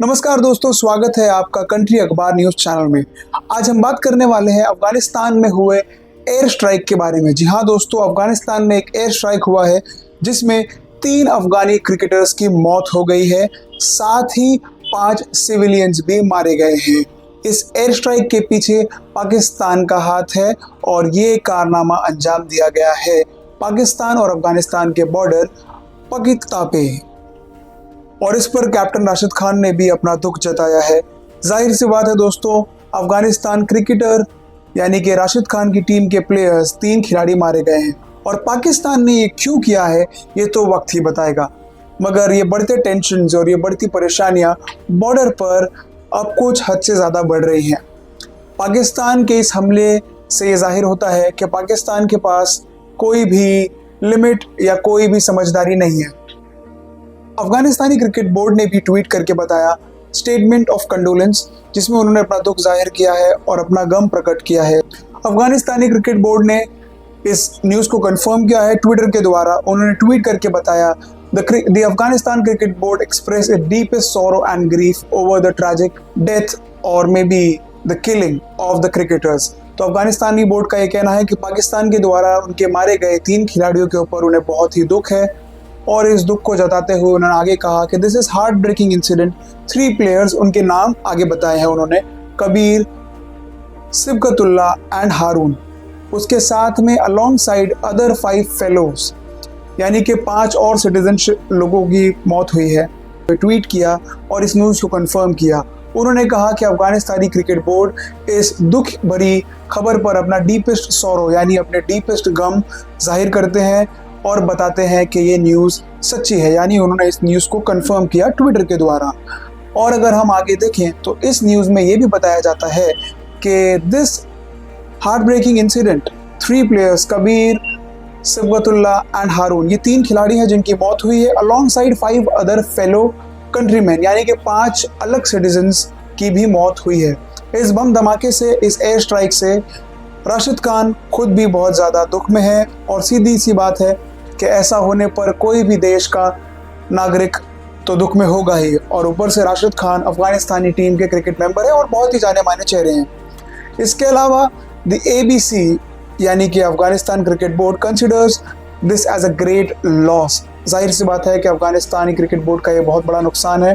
नमस्कार दोस्तों, स्वागत है आपका कंट्री अखबार न्यूज चैनल में। आज हम बात करने वाले हैं अफगानिस्तान में हुए एयर स्ट्राइक के बारे में। जी हाँ दोस्तों, अफगानिस्तान में एक एयर स्ट्राइक हुआ है जिसमें 3 अफगानी क्रिकेटर्स की मौत हो गई है, साथ ही 5 सिविलियंस भी मारे गए हैं। इस एयर स्ट्राइक के पीछे पाकिस्तान का हाथ है और ये कारनामा अंजाम दिया गया है पाकिस्तान और अफगानिस्तान के बॉर्डर पकिकता पे। और इस पर कैप्टन राशिद खान ने भी अपना दुख जताया है। जाहिर सी बात है दोस्तों, अफगानिस्तान क्रिकेटर यानी कि राशिद खान की टीम के प्लेयर्स 3 खिलाड़ी मारे गए हैं और पाकिस्तान ने ये क्यों किया है ये तो वक्त ही बताएगा। मगर ये बढ़ते टेंशन और ये बढ़ती परेशानियां बॉर्डर पर अब कुछ हद से ज़्यादा बढ़ रही हैं। पाकिस्तान के इस हमले से ये जाहिर होता है कि पाकिस्तान के पास कोई भी लिमिट या कोई भी समझदारी नहीं है। अफगानिस्तानी क्रिकेट बोर्ड ने भी ट्वीट करके बताया स्टेटमेंट ऑफ कंडोलेंस, जिसमें उन्होंने अपना दुख जाहिर किया है और अपना गम प्रकट किया है। अफगानिस्तानी क्रिकेट बोर्ड ने इस न्यूज़ को कंफर्म किया है ट्विटर के द्वारा। उन्होंने ट्वीट करके बताया the Afghanistan cricket board expresses its deepest sorrow and grief over the tragic death और maybe the killing of the cricketers. तो अफगानिस्तानी बोर्ड का ये कहना है कि पाकिस्तान के द्वारा उनके मारे गए 3 खिलाड़ियों के ऊपर उन्हें बहुत ही दुख है और इस दुख को जताते हुए उन्होंने आगे कहा कि this is heart breaking incident. 3 players, उनके नाम आगे बताए हैं उन्होंने, कबीर, सिबकतुल्ला एंड हारून। उसके साथ में अलोंग साइड अदर 5 फेलोज, यानी कि 5 और सिटीजनशिप लोगों की मौत हुई है। ट्वीट किया और इस न्यूज़ को कंफर्म किया। उन्होंने कहा कि अफगानिस्तानी क्रिकेट बोर्ड इस दुख भरी खबर पर अपना डीपेस्ट सॉरो यानी अपने डीपेस्ट गम जाहिर करते हैं और बताते हैं कि ये न्यूज़ सच्ची है, यानी उन्होंने इस न्यूज़ को कंफर्म किया ट्विटर के द्वारा। और अगर हम आगे देखें तो इस न्यूज़ में ये भी बताया जाता है कि this heart breaking incident 3 players Kabeer, Sibghatullah and Haroon, ये 3 खिलाड़ी हैं जिनकी मौत हुई है, alongside 5 other fellow countryman, यानी कि 5 अलग सिटीजन्स की भी मौत हुई है। इस बम धमाके से, इस एयर स्ट्राइक से राशिद खान खुद भी बहुत ज़्यादा दुख में है और सीधी सी बात है कि ऐसा होने पर कोई भी देश का नागरिक तो दुख में होगा ही। और ऊपर से राशिद खान अफगानिस्तानी टीम के क्रिकेट मेंबर है और बहुत ही जाने माने चेहरे हैं। इसके अलावा द ABC यानी कि Afghanistan cricket board considers this as a great loss. जाहिर सी बात है कि अफगानिस्तानी क्रिकेट बोर्ड का ये बहुत बड़ा नुकसान है।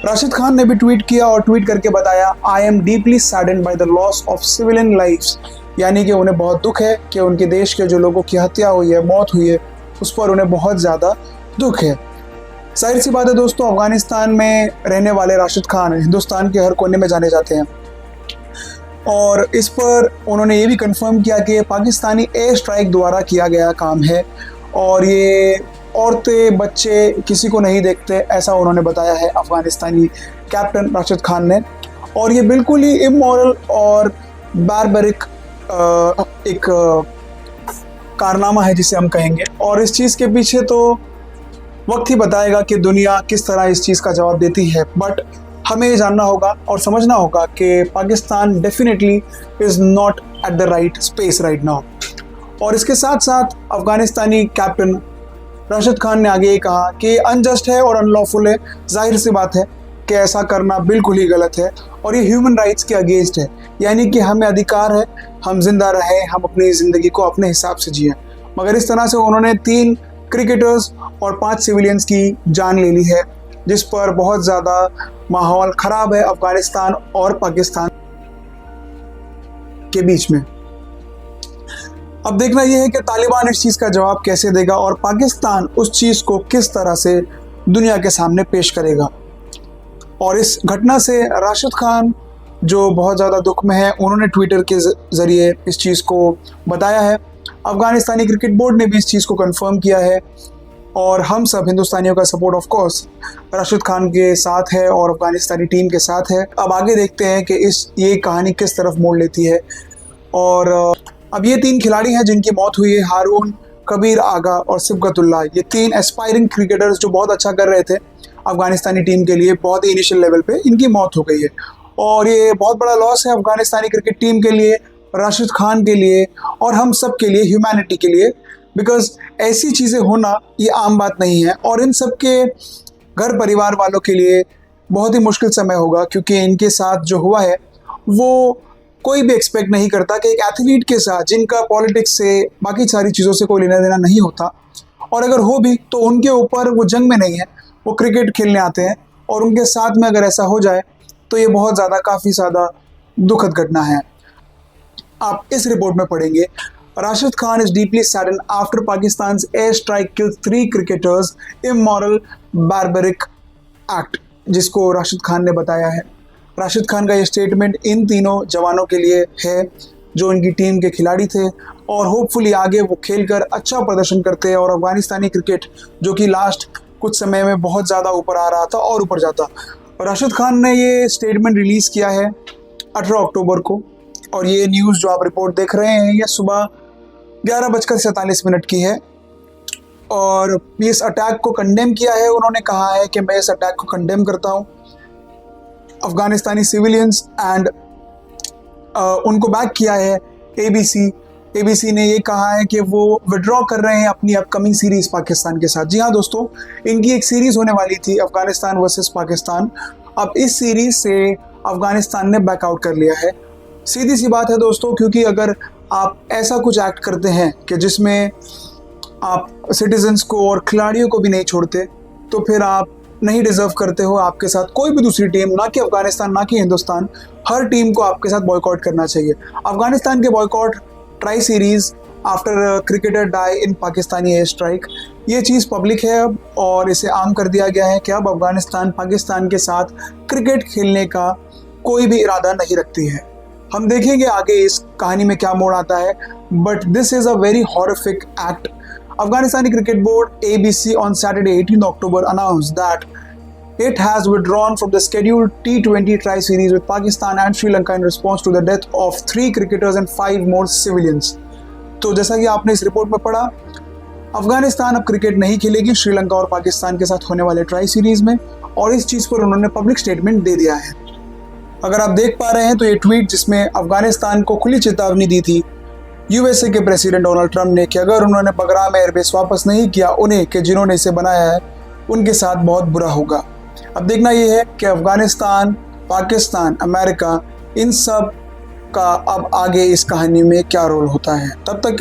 राशिद खान ने भी ट्वीट किया और ट्वीट करके बताया I am deeply saddened by the loss of civilian lifes, यानी कि उन्हें बहुत दुख है कि उनके देश के जो लोगों की हत्या हुई है, मौत हुई है, उस पर उन्हें बहुत ज़्यादा दुख है। जाहिर सी बात है दोस्तों, अफगानिस्तान में रहने वाले राशिद खान हिंदुस्तान के हर कोने में जाने जाते हैं और इस पर उन्होंने ये भी कंफर्म किया कि पाकिस्तानी एयर स्ट्राइक द्वारा किया गया काम है और ये औरतें, बच्चे किसी को नहीं देखते, ऐसा उन्होंने बताया है अफगानिस्तानी कैप्टन राशिद खान ने। और ये बिल्कुल ही इमोरल और बारबरिक एक कारनामा है जिसे हम कहेंगे, और इस चीज़ के पीछे तो वक्त ही बताएगा कि दुनिया किस तरह इस चीज़ का जवाब देती है। बट हमें ये जानना होगा और समझना होगा कि Pakistan definitely is not at the right space right now. और इसके साथ साथ अफगानिस्तानी कैप्टन राशिद खान ने आगे ये कहा कि अनजस्ट है और अनलॉफुल है। जाहिर सी बात है कि ऐसा करना बिल्कुल ही गलत है और ये ह्यूमन राइट्स के अगेंस्ट है, यानी कि हमें अधिकार है हम जिंदा रहें, हम अपनी ज़िंदगी को अपने हिसाब से जिएं। मगर इस तरह से उन्होंने 3 क्रिकेटर्स और 5 सिविलियंस की जान ले ली है, जिस पर बहुत ज़्यादा माहौल ख़राब है अफगानिस्तान और पाकिस्तान के बीच में। अब देखना यह है कि तालिबान इस चीज़ का जवाब कैसे देगा और पाकिस्तान उस चीज़ को किस तरह से दुनिया के सामने पेश करेगा। और इस घटना से राशिद खान जो बहुत ज़्यादा दुख में है, उन्होंने ट्विटर के ज़रिए इस चीज़ को बताया है। अफगानिस्तानी क्रिकेट बोर्ड ने भी इस चीज़ को कंफर्म किया है और हम सब हिंदुस्तानियों का support of course Rashid Khan के साथ है और अफगानिस्तानी टीम के साथ है। अब आगे देखते हैं कि ये कहानी किस तरफ मोड़ लेती है। और अब ये 3 खिलाड़ी हैं जिनकी मौत हुई है, हारून, कबीर आगा और सिबकतुल्ला। ये 3 एस्पायरिंग क्रिकेटर्स जो बहुत अच्छा कर रहे थे अफगानिस्तानी टीम के लिए, बहुत ही इनिशियल लेवल पे इनकी मौत हो गई है और ये बहुत बड़ा लॉस है अफगानिस्तानी क्रिकेट टीम के लिए, राशिद खान के लिए और हम सब के लिए, ह्यूमैनिटी के लिए। बिकॉज ऐसी चीज़ें होना ये आम बात नहीं है और इन सब के घर परिवार वालों के लिए बहुत ही मुश्किल समय होगा, क्योंकि इनके साथ जो हुआ है वो कोई भी एक्सपेक्ट नहीं करता कि एक एथलीट के साथ जिनका पॉलिटिक्स से बाकी सारी चीज़ों से कोई लेना देना नहीं होता, और अगर हो भी तो उनके ऊपर वो जंग में नहीं है, वो क्रिकेट खेलने आते हैं, और उनके साथ में अगर ऐसा हो जाए तो ये बहुत ज़्यादा काफ़ी ज़्यादा दुखद घटना है। आप इस रिपोर्ट में पढ़ेंगे, Rashid Khan is deeply saddened after Pakistan's air strike killed 3 cricketers, immoral barbaric act, जिसको राशिद खान ने बताया है। राशिद खान का ये स्टेटमेंट इन तीनों जवानों के लिए है जो इनकी टीम के खिलाड़ी थे, और होपफुली आगे वो खेलकर अच्छा प्रदर्शन करते हैं और अफगानिस्तानी क्रिकेट जो कि लास्ट कुछ समय में बहुत ज़्यादा ऊपर आ रहा था और ऊपर जाता। राशिद खान ने ये स्टेटमेंट रिलीज़ किया है 18 अक्टूबर को, और ये न्यूज़ जो आप रिपोर्ट देख रहे हैं ये सुबह 11:47 की है, और इस अटैक को कंडेम किया है। उन्होंने कहा है कि मैं इस अटैक को कंडेम करता हूँ, अफगानिस्तानी सिविलियंस एंड उनको बैक किया है एबीसी ने ये कहा है कि वो विड्रॉ कर रहे हैं अपनी अपकमिंग सीरीज़ पाकिस्तान के साथ। जी हाँ दोस्तों, इनकी एक सीरीज़ होने वाली थी अफगानिस्तान वर्सेस पाकिस्तान, अब इस सीरीज़ से अफगानिस्तान ने बैकआउट कर लिया है। सीधी सी बात है दोस्तों, क्योंकि अगर आप ऐसा कुछ एक्ट करते हैं कि जिसमें आप सिटीजन्स को और खिलाड़ियों को भी नहीं छोड़ते, तो फिर आप नहीं डिजर्व करते हो आपके साथ कोई भी दूसरी टीम, ना कि अफगानिस्तान ना कि हिंदुस्तान, हर टीम को आपके साथ बॉयकॉट करना चाहिए। अफगानिस्तान के boycott tri series after cricketer die in Pakistani air strike, ये चीज़ पब्लिक है अब, और इसे आम कर दिया गया है कि अब अफगानिस्तान पाकिस्तान के साथ क्रिकेट खेलने का कोई भी इरादा नहीं रखती है। हम देखेंगे आगे इस कहानी में क्या मोड़ आता है, but this is a very horrific act. Afghanistani Cricket Board ABC on Saturday 18 October announced that it has withdrawn from the scheduled T20 tri-series with Pakistan and Sri Lanka in response to the death of 3 cricketers and 5 more civilians। तो जैसा कि आपने इस report में पढ़ा, अफगानिस्तान अब cricket नहीं खेलेगी श्रीलंका और पाकिस्तान के साथ होने वाले ट्राई सीरीज में, और इस चीज़ पर उन्होंने पब्लिक स्टेटमेंट दे दिया है। अगर आप देख पा रहे हैं तो ये ट्वीट जिसमें अफगानिस्तान को खुली चेतावनी दी थी यूएसए के प्रेसिडेंट डोनाल्ड ट्रंप ने कि अगर उन्होंने बगराम एयरबेस वापस नहीं किया उन्हें, कि जिन्होंने इसे बनाया है उनके साथ बहुत बुरा होगा। अब देखना यह है कि अफगानिस्तान, पाकिस्तान, अमेरिका, इन सब का अब आगे इस कहानी में क्या रोल होता है। तब तक